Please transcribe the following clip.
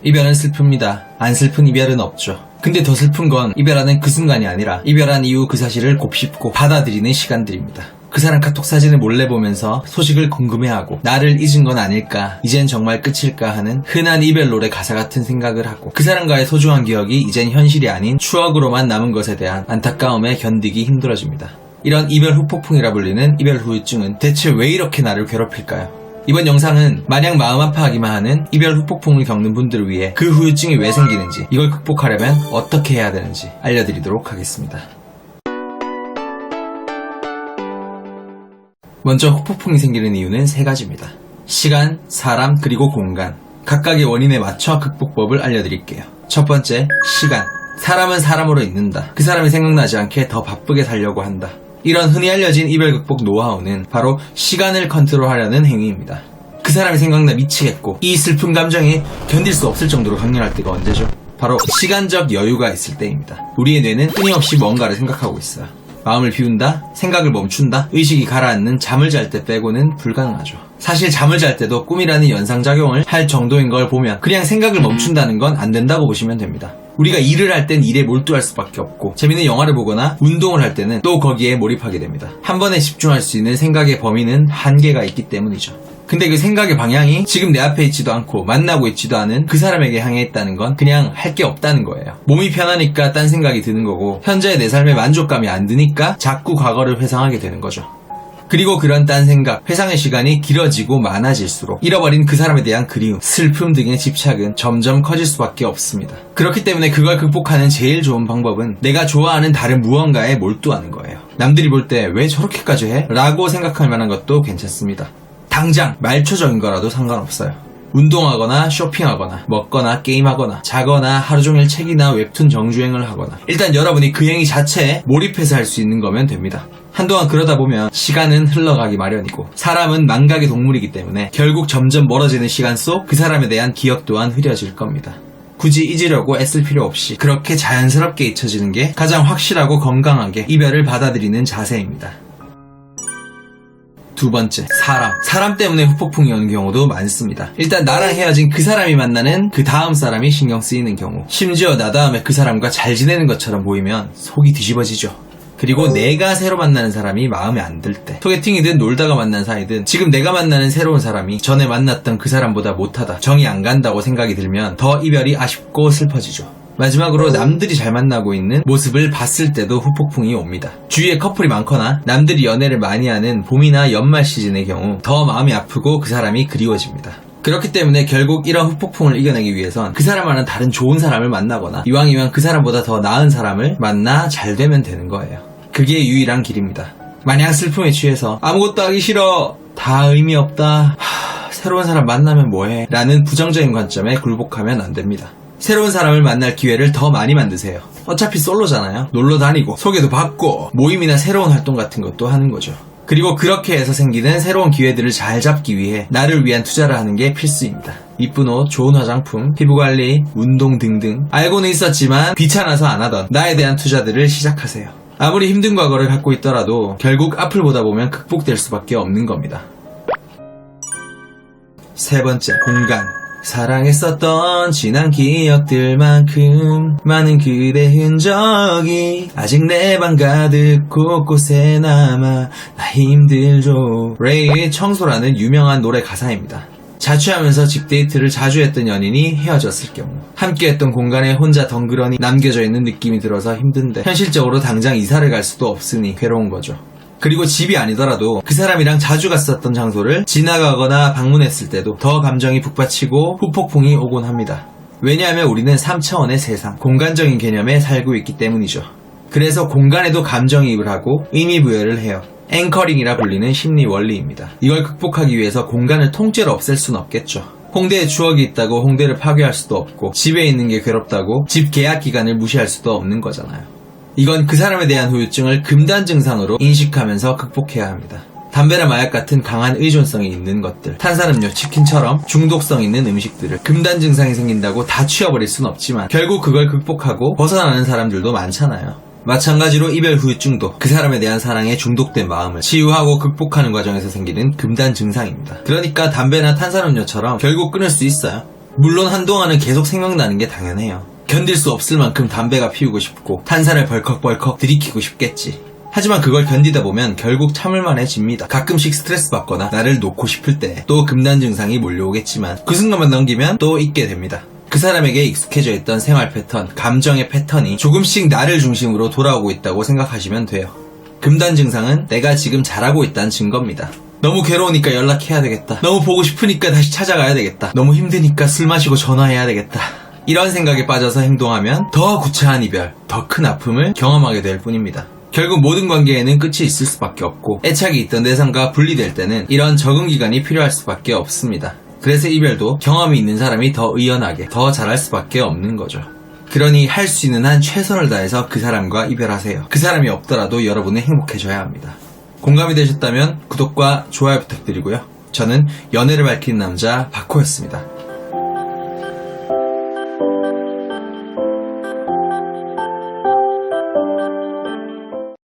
이별은 슬픕니다. 안 슬픈 이별은 없죠. 근데 더 슬픈 건 이별하는 그 순간이 아니라 이별한 이후 그 사실을 곱씹고 받아들이는 시간들입니다. 그 사람 카톡 사진을 몰래 보면서 소식을 궁금해하고 나를 잊은 건 아닐까, 이젠 정말 끝일까 하는 흔한 이별 노래 가사 같은 생각을 하고 그 사람과의 소중한 기억이 이젠 현실이 아닌 추억으로만 남은 것에 대한 안타까움에 견디기 힘들어집니다. 이런 이별 후폭풍이라 불리는 이별 후유증은 대체 왜 이렇게 나를 괴롭힐까요? 이번 영상은 마냥 마음 아파하기만 하는 이별 후폭풍을 겪는 분들을 위해 그 후유증이 왜 생기는지, 이걸 극복하려면 어떻게 해야 되는지 알려드리도록 하겠습니다. 먼저 후폭풍이 생기는 이유는 세 가지입니다. 시간, 사람, 그리고 공간. 각각의 원인에 맞춰 극복법을 알려드릴게요. 첫 번째, 시간. 사람은 사람으로 있는다. 그 사람이 생각나지 않게 더 바쁘게 살려고 한다. 이런 흔히 알려진 이별 극복 노하우는 바로 시간을 컨트롤하려는 행위입니다. 그 사람이 생각나 미치겠고 이 슬픈 감정이 견딜 수 없을 정도로 강렬할 때가 언제죠? 바로 시간적 여유가 있을 때입니다. 우리의 뇌는 끊임없이 뭔가를 생각하고 있어요. 마음을 비운다, 생각을 멈춘다, 의식이 가라앉는 잠을 잘 때 빼고는 불가능하죠. 사실 잠을 잘 때도 꿈이라는 연상작용을 할 정도인 걸 보면 그냥 생각을 멈춘다는 건 안 된다고 보시면 됩니다. 우리가 일을 할 땐 일에 몰두할 수밖에 없고 재밌는 영화를 보거나 운동을 할 때는 또 거기에 몰입하게 됩니다. 한 번에 집중할 수 있는 생각의 범위는 한계가 있기 때문이죠. 근데 그 생각의 방향이 지금 내 앞에 있지도 않고 만나고 있지도 않은 그 사람에게 향해 있다는 건 그냥 할 게 없다는 거예요. 몸이 편하니까 딴 생각이 드는 거고 현재의 내 삶에 만족감이 안 드니까 자꾸 과거를 회상하게 되는 거죠. 그리고 그런 딴 생각, 회상의 시간이 길어지고 많아질수록 잃어버린 그 사람에 대한 그리움, 슬픔 등의 집착은 점점 커질 수밖에 없습니다. 그렇기 때문에 그걸 극복하는 제일 좋은 방법은 내가 좋아하는 다른 무언가에 몰두하는 거예요. 남들이 볼 때 왜 저렇게까지 해? 라고 생각할 만한 것도 괜찮습니다. 당장 말초적인 거라도 상관없어요. 운동하거나 쇼핑하거나 먹거나 게임하거나 자거나 하루종일 책이나 웹툰 정주행을 하거나 일단 여러분이 그 행위 자체에 몰입해서 할 수 있는 거면 됩니다. 한동안 그러다 보면 시간은 흘러가기 마련이고 사람은 망각의 동물이기 때문에 결국 점점 멀어지는 시간 속 그 사람에 대한 기억 또한 흐려질 겁니다. 굳이 잊으려고 애쓸 필요 없이 그렇게 자연스럽게 잊혀지는 게 가장 확실하고 건강하게 이별을 받아들이는 자세입니다. 두 번째, 사람 때문에 후폭풍이 오는 경우도 많습니다. 일단 나랑 헤어진 그 사람이 만나는 그 다음 사람이 신경 쓰이는 경우, 심지어 나 다음에 그 사람과 잘 지내는 것처럼 보이면 속이 뒤집어지죠. 그리고 내가 새로 만나는 사람이 마음에 안 들 때, 소개팅이든 놀다가 만난 사이든 지금 내가 만나는 새로운 사람이 전에 만났던 그 사람보다 못하다, 정이 안 간다고 생각이 들면 더 이별이 아쉽고 슬퍼지죠. 마지막으로 남들이 잘 만나고 있는 모습을 봤을 때도 후폭풍이 옵니다. 주위에 커플이 많거나 남들이 연애를 많이 하는 봄이나 연말 시즌의 경우 더 마음이 아프고 그 사람이 그리워집니다. 그렇기 때문에 결국 이런 후폭풍을 이겨내기 위해선 그 사람과는 다른 좋은 사람을 만나거나 이왕이면 그 사람보다 더 나은 사람을 만나 잘 되면 되는 거예요. 그게 유일한 길입니다. 마냥 슬픔에 취해서 아무것도 하기 싫어, 다 의미 없다, 새로운 사람 만나면 뭐해 라는 부정적인 관점에 굴복하면 안 됩니다. 새로운 사람을 만날 기회를 더 많이 만드세요. 어차피 솔로잖아요. 놀러 다니고 소개도 받고 모임이나 새로운 활동 같은 것도 하는 거죠. 그리고 그렇게 해서 생기는 새로운 기회들을 잘 잡기 위해 나를 위한 투자를 하는 게 필수입니다. 이쁜 옷, 좋은 화장품, 피부관리, 운동 등등 알고는 있었지만 귀찮아서 안 하던 나에 대한 투자들을 시작하세요. 아무리 힘든 과거를 갖고 있더라도 결국 앞을 보다 보면 극복될 수밖에 없는 겁니다. 세 번째, 공간. 사랑했었던 지난 기억들만큼 많은 그대 흔적이 아직 내 방 가득 곳곳에 남아 나 힘들죠. 레이의 청소라는 유명한 노래 가사입니다. 자취하면서 집데이트를 자주 했던 연인이 헤어졌을 경우 함께했던 공간에 혼자 덩그러니 남겨져 있는 느낌이 들어서 힘든데 현실적으로 당장 이사를 갈 수도 없으니 괴로운 거죠. 그리고 집이 아니더라도 그 사람이랑 자주 갔었던 장소를 지나가거나 방문했을 때도 더 감정이 북받치고 후폭풍이 오곤 합니다. 왜냐하면 우리는 3차원의 세상, 공간적인 개념에 살고 있기 때문이죠. 그래서 공간에도 감정이입을 하고 의미부여를 해요. 앵커링이라 불리는 심리 원리입니다. 이걸 극복하기 위해서 공간을 통째로 없앨 순 없겠죠. 홍대에 추억이 있다고 홍대를 파괴할 수도 없고 집에 있는 게 괴롭다고 집 계약 기간을 무시할 수도 없는 거잖아요. 이건 그 사람에 대한 후유증을 금단 증상으로 인식하면서 극복해야 합니다. 담배나 마약 같은 강한 의존성이 있는 것들, 탄산음료, 치킨처럼 중독성 있는 음식들을 금단 증상이 생긴다고 다 치워버릴 순 없지만 결국 그걸 극복하고 벗어나는 사람들도 많잖아요. 마찬가지로 이별 후유증도 그 사람에 대한 사랑에 중독된 마음을 치유하고 극복하는 과정에서 생기는 금단 증상입니다. 그러니까 담배나 탄산음료처럼 결국 끊을 수 있어요. 물론 한동안은 계속 생각나는 게 당연해요. 견딜 수 없을 만큼 담배가 피우고 싶고 탄산을 벌컥벌컥 들이키고 싶겠지. 하지만 그걸 견디다 보면 결국 참을만해집니다. 가끔씩 스트레스 받거나 나를 놓고 싶을 때 또 금단 증상이 몰려오겠지만 그 순간만 넘기면 또 잊게 됩니다. 그 사람에게 익숙해져 있던 생활 패턴, 감정의 패턴이 조금씩 나를 중심으로 돌아오고 있다고 생각하시면 돼요. 금단 증상은 내가 지금 잘하고 있다는 증거입니다. 너무 괴로우니까 연락해야 되겠다. 너무 보고 싶으니까 다시 찾아가야 되겠다. 너무 힘드니까 술 마시고 전화해야 되겠다. 이런 생각에 빠져서 행동하면 더 구차한 이별, 더 큰 아픔을 경험하게 될 뿐입니다. 결국 모든 관계에는 끝이 있을 수밖에 없고 애착이 있던 내 삶과 분리될 때는 이런 적응 기간이 필요할 수밖에 없습니다. 그래서 이별도 경험이 있는 사람이 더 의연하게, 더 잘할 수밖에 없는 거죠. 그러니 할 수 있는 한 최선을 다해서 그 사람과 이별하세요. 그 사람이 없더라도 여러분은 행복해져야 합니다. 공감이 되셨다면 구독과 좋아요 부탁드리고요. 저는 연애를 밝히는 남자 박호였습니다.